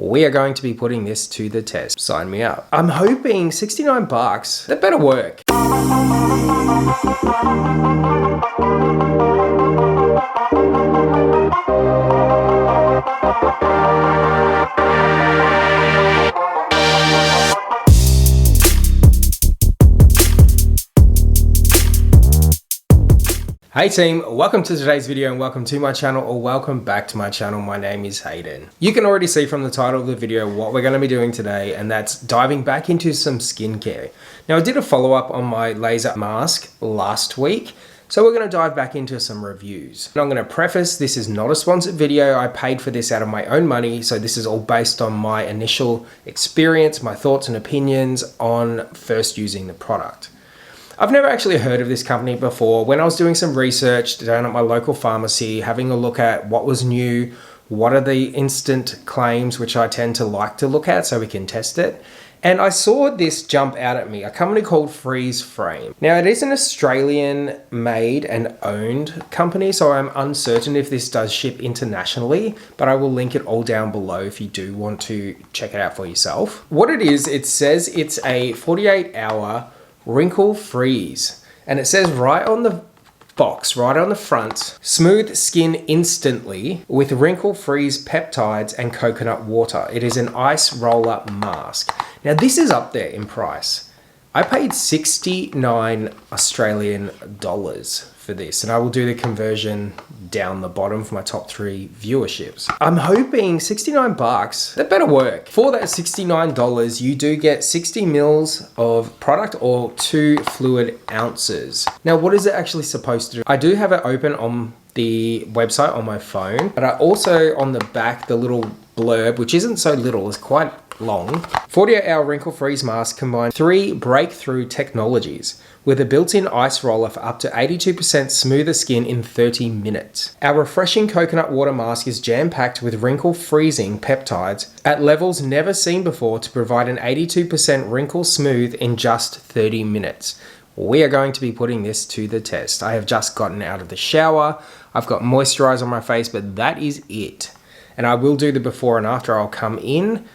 We are going to be putting this to the test. Sign me up. I'm hoping 69 bucks. That better work. Hey team, welcome to today's video and welcome to my channel, or welcome back to my channel. My name is Hayden. You can already see from the title of the video what we're going to be doing today, and that's diving back into some skincare. Now I did a follow-up on my laser mask last week, so we're going to dive back into some reviews. And I'm going to preface, this is not a sponsored video. I paid for this out of my own money, so this is all based on my initial experience, my thoughts and opinions on first using the product. I've never actually heard of this company before. When I was doing some research down at my local pharmacy, having a look at what was new, what are the instant claims, which I tend to like to look at so we can test it. And I saw this jump out at me, a company called Freezeframe. Now it is an Australian made and owned company, so I'm uncertain if this does ship internationally, but I will link it all down below if you do want to check it out for yourself. What it is, it says it's a 48-hour wrinkle freeze, and it says right on the box, right on the front, smooth skin instantly with wrinkle freeze peptides and coconut water. It is an ice roller mask. Now this is up there in price. I paid 69 Australian dollars for this, and I will do the conversion down the bottom for my top 3 viewerships. I'm hoping 69 bucks, that better work. For that $69, you do get 60 mils of product or 2 fluid ounces. Now, what is it actually supposed to do? I do have it open on the website on my phone, but I also on the back, the little blurb, which isn't so little, it's quite long. 48-hour wrinkle freeze mask combines 3 breakthrough technologies with a built-in ice roller for up to 82% smoother skin in 30 minutes. Our refreshing coconut water mask is jam-packed with wrinkle freezing peptides at levels never seen before to provide an 82% wrinkle smooth in just 30 minutes. We are going to be putting this to the test. I have just gotten out of the shower. I've got moisturizer on my face, but that is it. And I will do the before and after. I'll come in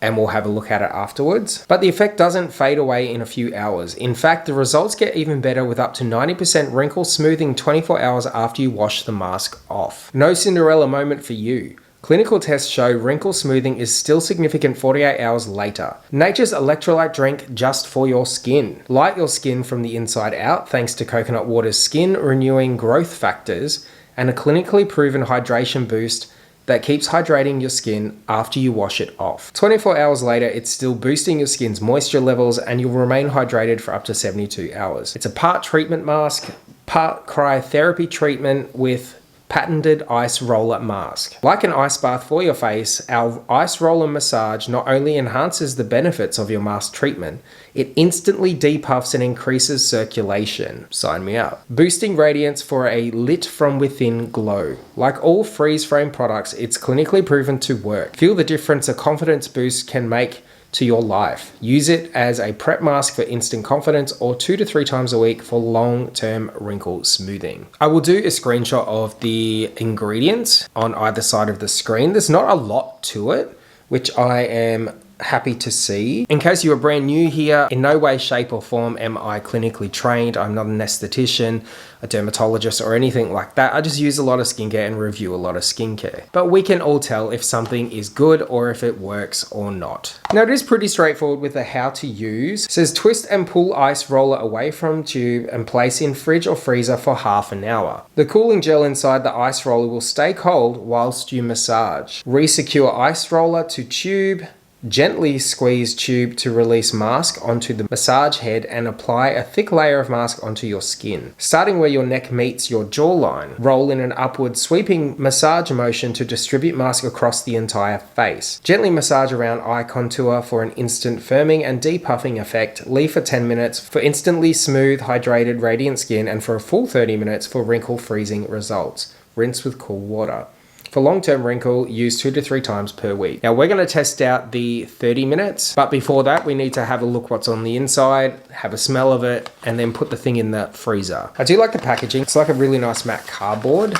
and we'll have a look at it afterwards. But the effect doesn't fade away in a few hours. In fact, the results get even better with up to 90% wrinkle smoothing 24 hours after you wash the mask off. No Cinderella moment for you. Clinical tests show wrinkle smoothing is still significant 48 hours later. Nature's electrolyte drink just for your skin. Light your skin from the inside out thanks to coconut water's skin renewing growth factors and a clinically proven hydration boost that keeps hydrating your skin after you wash it off. 24 hours later, it's still boosting your skin's moisture levels and you'll remain hydrated for up to 72 hours. It's a part treatment mask, part cryotherapy treatment with patented ice roller mask. Like an ice bath for your face, our ice roller massage not only enhances the benefits of your mask treatment, it instantly depuffs and increases circulation. Sign me up. Boosting radiance for a lit from within glow. Like all Freezeframe products, it's clinically proven to work. Feel the difference a confidence boost can make to your life. Use it as a prep mask for instant confidence or 2 to 3 times a week for long-term wrinkle smoothing. I will do a screenshot of the ingredients on either side of the screen. There's not a lot to it, which I am happy to see. In case you are brand new here, in no way, shape or form am I clinically trained. I'm not an esthetician, a dermatologist or anything like that. I just use a lot of skincare and review a lot of skincare. But we can all tell if something is good or if it works or not. Now it is pretty straightforward with the how to use. It says twist and pull ice roller away from tube and place in fridge or freezer for half an hour. The cooling gel inside the ice roller will stay cold whilst you massage. Resecure ice roller to tube. Gently squeeze tube to release mask onto the massage head and apply a thick layer of mask onto your skin. Starting where your neck meets your jawline, roll in an upward sweeping massage motion to distribute mask across the entire face. Gently massage around eye contour for an instant firming and depuffing effect. Leave for 10 minutes for instantly smooth, hydrated, radiant skin and for a full 30 minutes for wrinkle freezing results. Rinse with cool water. For long-term wrinkle, use 2 to 3 times per week. Now we're going to test out the 30 minutes, but before that we need to have a look what's on the inside, have a smell of it, and then put the thing in the freezer. I do like the packaging. It's like a really nice matte cardboard.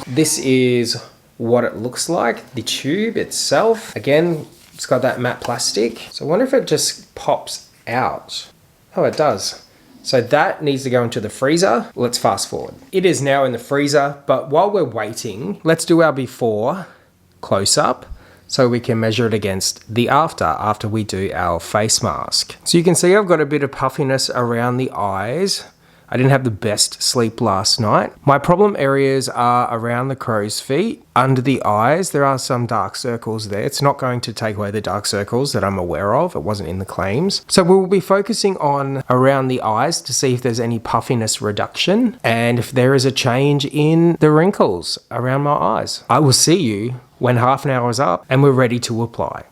This is what it looks like. The tube itself, again, It's got that matte plastic. So I wonder if it just pops out. Oh, it does. So that needs to go into the freezer. Let's fast forward. It is now in the freezer, but while we're waiting, let's do our before close up so we can measure it against the after we do our face mask. So you can see I've got a bit of puffiness around the eyes. I didn't have the best sleep last night. My problem areas are around the crow's feet, under the eyes. There are some dark circles there. It's not going to take away the dark circles that I'm aware of. It wasn't in the claims. So we'll be focusing on around the eyes to see if there's any puffiness reduction and if there is a change in the wrinkles around my eyes. I will see you when half an hour is up and we're ready to apply.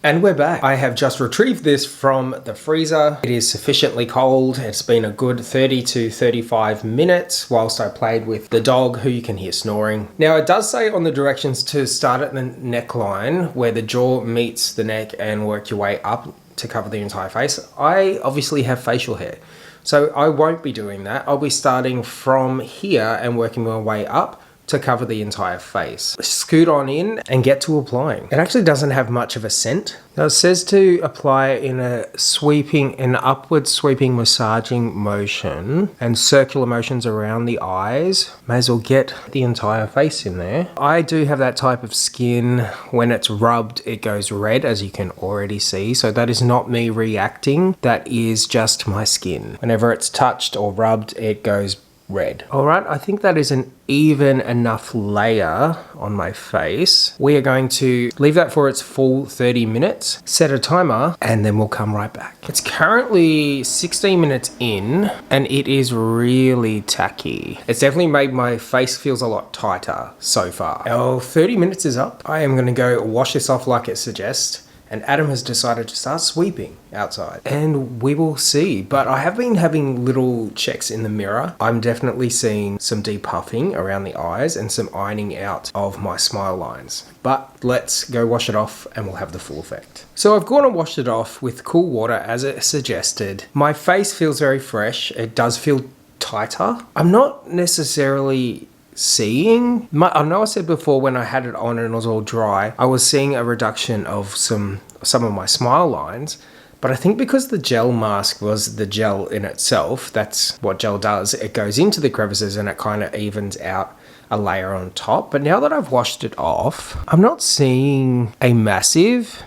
And we're back. I have just retrieved this from the freezer. It is sufficiently cold. It's been a good 30 to 35 minutes whilst I played with the dog, who you can hear snoring. Now it does say on the directions to start at the neckline where the jaw meets the neck and work your way up to cover the entire face. I obviously have facial hair, so I won't be doing that. I'll be starting from here and working my way up to cover the entire face. Scoot on in and get to applying. It actually doesn't have much of a scent. Now it says to apply in an upward sweeping massaging motion and circular motions around the eyes. May as well get the entire face in there. I do have that type of skin. When it's rubbed, it goes red, as you can already see. So that is not me reacting. That is just my skin. Whenever it's touched or rubbed, it goes red. All right, I think that is an even enough layer on my face. We are going to leave that for its full 30 minutes, set a timer, and then we'll come right back. It's currently 16 minutes in and it is really tacky. It's definitely made my face feels a lot tighter so far. Our 30 minutes is up. I am gonna go wash this off like it suggests. And Adam has decided to start sweeping outside and we will see. But I have been having little checks in the mirror. I'm definitely seeing some depuffing around the eyes and some ironing out of my smile lines. But let's go wash it off and we'll have the full effect. So I've gone and washed it off with cool water as it suggested. My face feels very fresh. It does feel tighter. I'm not necessarily seeing, I know I said before when I had it on and it was all dry, I was seeing a reduction of some of my smile lines, but I think because the gel mask was the gel in itself, that's what gel does, it goes into the crevices and it kind of evens out a layer on top. But now that I've washed it off, I'm not seeing a massive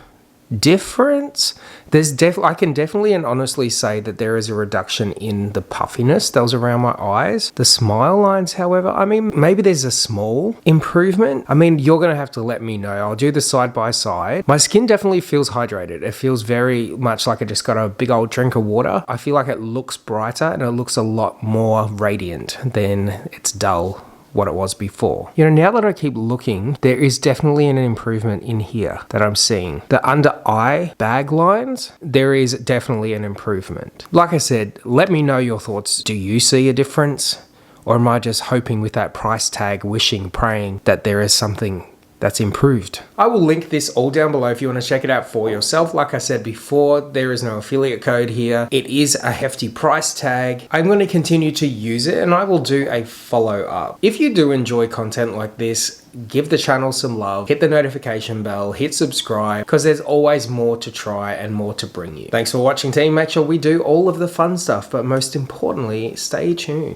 difference. I can definitely and honestly say that there is a reduction in the puffiness that was around my eyes. The smile lines, however, I mean, maybe there's a small improvement. I mean, you're gonna have to let me know. I'll do the side by side. My skin definitely feels hydrated. It feels very much like I just got a big old drink of water. I feel like it looks brighter and it looks a lot more radiant than its dull what it was before. You know, now that I keep looking, there is definitely an improvement in here that I'm seeing. The under eye bag lines, there is definitely an improvement. Like I said, let me know your thoughts. Do you see a difference? Or am I just hoping with that price tag, wishing, praying that there is something that's improved? I will link this all down below if you want to check it out for yourself. Like I said before, there is no affiliate code here. It is a hefty price tag. I'm going to continue to use it and I will do a follow up. If you do enjoy content like this, give the channel some love, hit the notification bell, hit subscribe, because there's always more to try and more to bring you. Thanks for watching, team. Make sure we do all of the fun stuff, but most importantly, stay tuned.